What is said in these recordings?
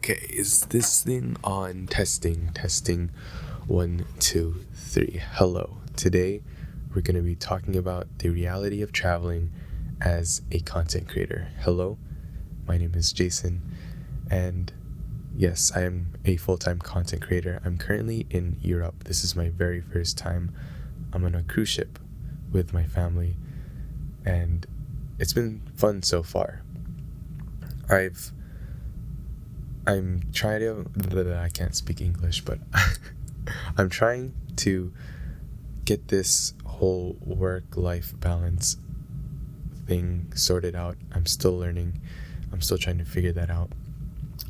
Okay, is this thing on? Testing. 1, 2, 3. Hello. Today, we're going to be talking about the reality of traveling as a content creator. Hello, my name is Jason, and yes, I am a full-time content creator. I'm currently in Europe. This is my very first time. I'm on a cruise ship with my family, and it's been fun so far. I'm trying to, I can't speak English, but I'm trying to get this whole work-life balance thing sorted out. I'm still learning. I'm still trying to figure that out.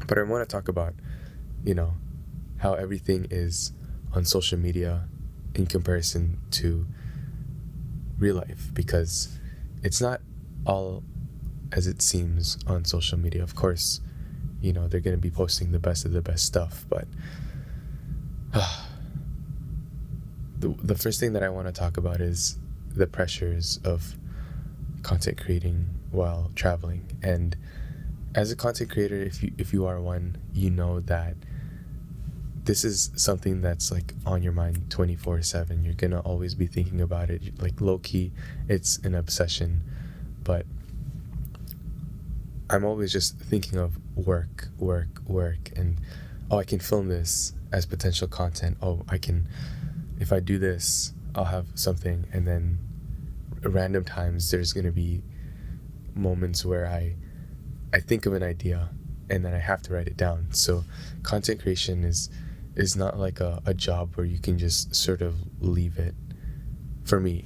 But I want to talk about, how everything is on social media in comparison to real life, because it's not all as it seems on social media. Of course, they're going to be posting the best of the best stuff, but the first thing that I want to talk about is the pressures of content creating while traveling. And as a content creator, if you are one, you know that this is something that's like on your mind 24/7. You're gonna always be thinking about it. Like, low-key, it's an obsession, but I'm always just thinking of work, and I can film this as potential content. If I do this, I'll have something. And then random times there's gonna be moments where I think of an idea and then I have to write it down. So content creation is not like a job where you can just sort of leave it. For me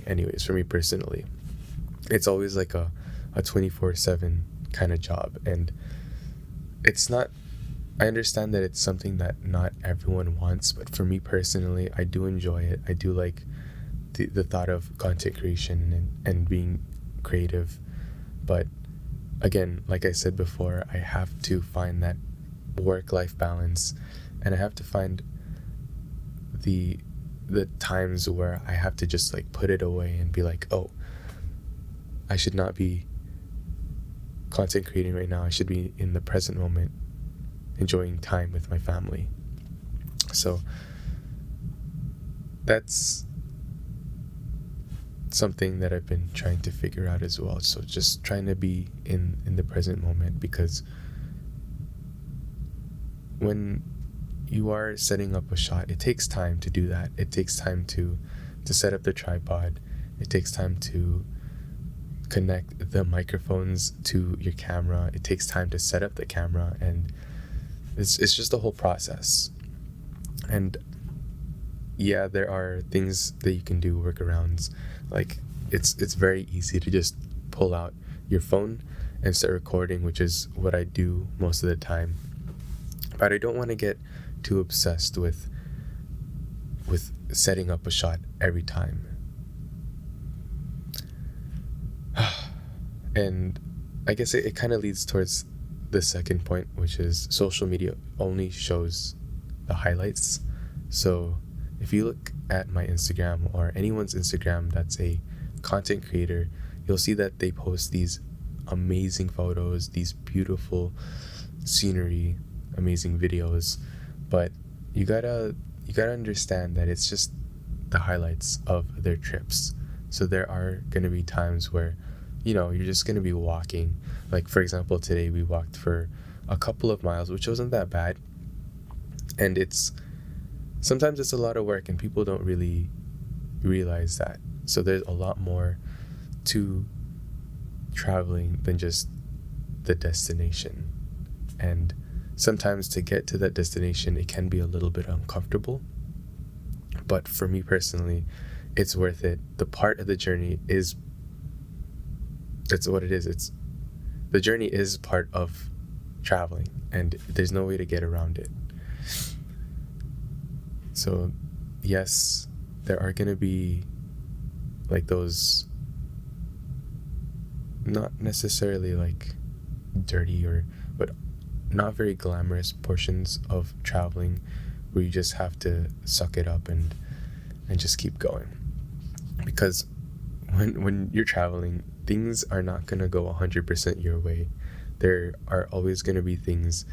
personally, it's always like a 24/7 kind of job. And it's not, I understand that it's something that not everyone wants, but for me personally, I do enjoy it. I do like the thought of content creation and being creative. But again, like I said before, I have to find that work-life balance, and I have to find the times where I have to just like put it away and be like, I should not be content creating right now. I should be in the present moment, enjoying time with my family. So that's something that I've been trying to figure out as well. So just trying to be in the present moment, because when you are setting up a shot, it takes time to do that. It takes time to set up the tripod. It takes time to connect the microphones to your camera. It takes time to set up the camera, and it's just a whole process. And yeah, there are things that you can do, workarounds. Like, it's very easy to just pull out your phone and start recording, which is what I do most of the time. But I don't want to get too obsessed with setting up a shot every time. And I guess it kind of leads towards the second point, which is social media only shows the highlights. So if you look at my Instagram or anyone's Instagram that's a content creator, you'll see that they post these amazing photos, these beautiful scenery, amazing videos. But you gotta understand that it's just the highlights of their trips. So there are gonna be times where you're just going to be walking. Like, for example, today we walked for a couple of miles, which wasn't that bad. And sometimes it's a lot of work and people don't really realize that. So there's a lot more to traveling than just the destination. And sometimes to get to that destination, it can be a little bit uncomfortable. But for me personally, it's worth it. The part of the journey it's what it is. The journey is part of traveling, and there's no way to get around it. So yes, there are going to be like those, not necessarily like dirty but not very glamorous portions of traveling where you just have to suck it up and just keep going. Because when you're traveling, things are not going to go 100% your way. There are always going to be things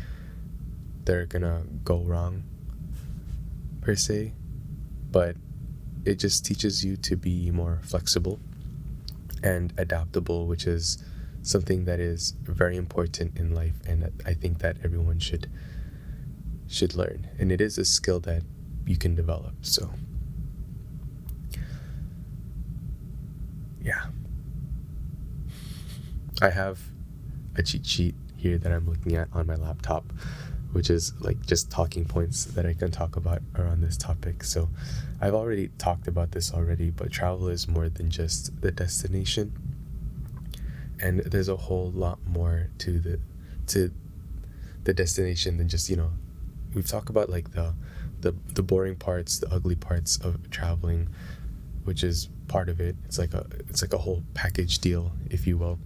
they're gonna go wrong per se, but it just teaches you to be more flexible and adaptable, which is something that is very important in life, and I think that everyone should learn, and it is a skill that you can develop. So yeah, I have a cheat sheet here that I'm looking at on my laptop, which is like just talking points that I can talk about around this topic. So I've already talked about this already, but travel is more than just the destination, and there's a whole lot more to the destination than just, we've talked about like the boring parts, the ugly parts of traveling, which is part of it. It's like a whole package deal, if you will.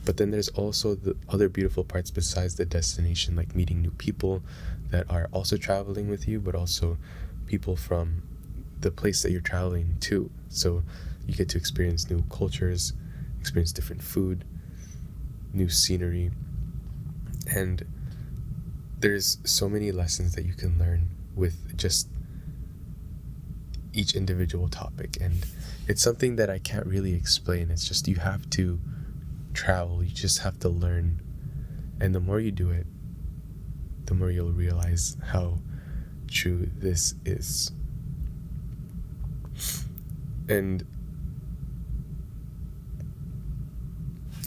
But then there's also the other beautiful parts besides the destination, like meeting new people that are also traveling with you, but also people from the place that you're traveling to. So you get to experience new cultures, experience different food, new scenery, and there's so many lessons that you can learn with just each individual topic, and it's something that I can't really explain. It's just, you have to travel, you just have to learn, and the more you do it, the more you'll realize how true this is. And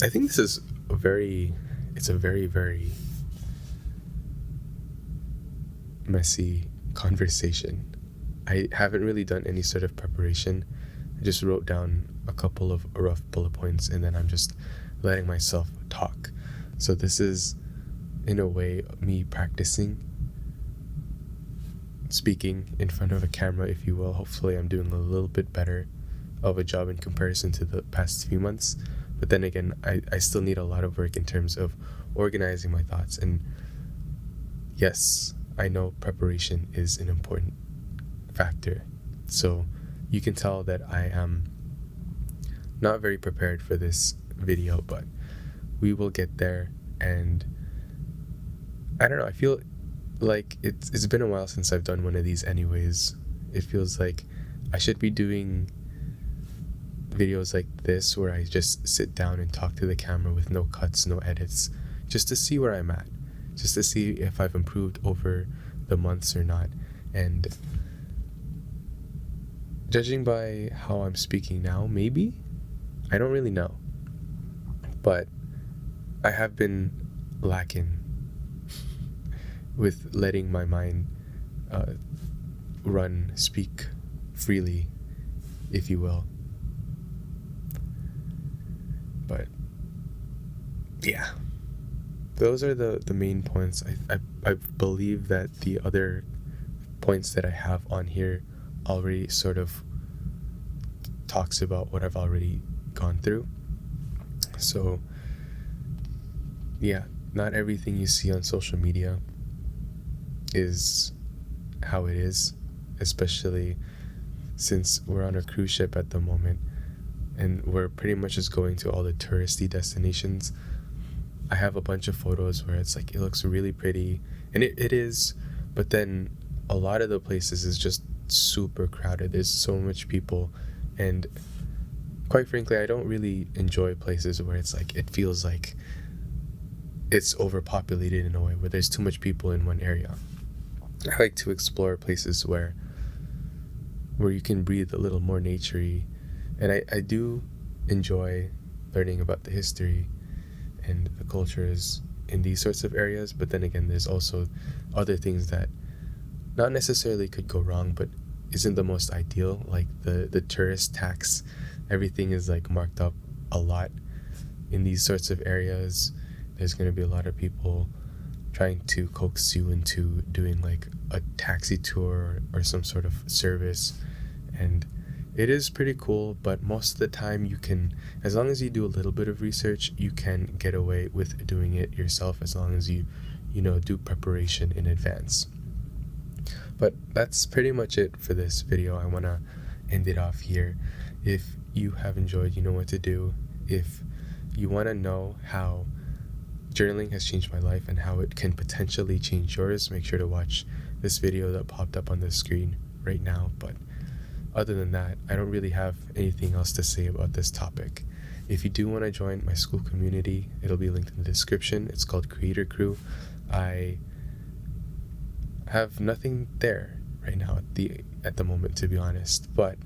I think this is a very very messy conversation. I haven't really done any sort of preparation. I just wrote down a couple of rough bullet points, and then I'm just letting myself talk. So this is, in a way, me practicing speaking in front of a camera, if you will. Hopefully I'm doing a little bit better of a job in comparison to the past few months. But then again, I still need a lot of work in terms of organizing my thoughts. And yes, I know preparation is an important factor. So you can tell that I am not very prepared for this video, but we will get there. And I don't know, I feel like it's been a while since I've done one of these anyways. It feels like I should be doing videos like this where I just sit down and talk to the camera with no cuts, no edits, just to see where I'm at, just to see if I've improved over the months or not. And judging by how I'm speaking now, maybe, I don't really know, but I have been lacking with letting my mind speak freely, if you will. But yeah, those are the main points. I believe that the other points that I have on here already sort of talks about what I've already gone through. So yeah, not everything you see on social media is how it is, especially since we're on a cruise ship at the moment and we're pretty much just going to all the touristy destinations. I have a bunch of photos where it's like, it looks really pretty, and it is, but then a lot of the places is just super crowded. There's so much people, and quite frankly, I don't really enjoy places where it's like, it feels like it's overpopulated in a way where there's too much people in one area. I like to explore places where you can breathe a little more naturey, and I do enjoy learning about the history and the cultures in these sorts of areas. But then again, there's also other things that not necessarily could go wrong, but isn't the most ideal, like the tourist tax. Everything is like marked up a lot in these sorts of areas. There's going to be a lot of people trying to coax you into doing like a taxi tour or some sort of service, and it is pretty cool, but most of the time you can, as long as you do a little bit of research, you can get away with doing it yourself, as long as you do preparation in advance. But that's pretty much it for this video. I want to end it off here. If you have enjoyed, you know what to do. If you want to know how journaling has changed my life and how it can potentially change yours, make sure to watch this video that popped up on the screen right now. But other than that, I don't really have anything else to say about this topic. If you do want to join my school community, it'll be linked in the description. It's called Creator Crew. I have nothing there right now at the moment, to be honest, but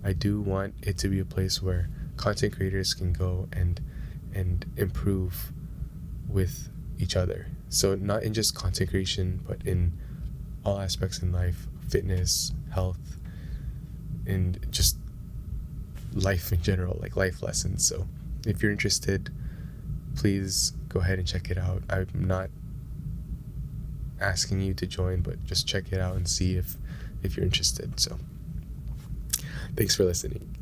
I do want it to be a place where content creators can go and improve with each other. So not in just content creation, but in all aspects in life, fitness, health, and just life in general, like life lessons. So if you're interested, please go ahead and check it out. I'm not asking you to join, but just check it out and see if you're interested. So thanks for listening.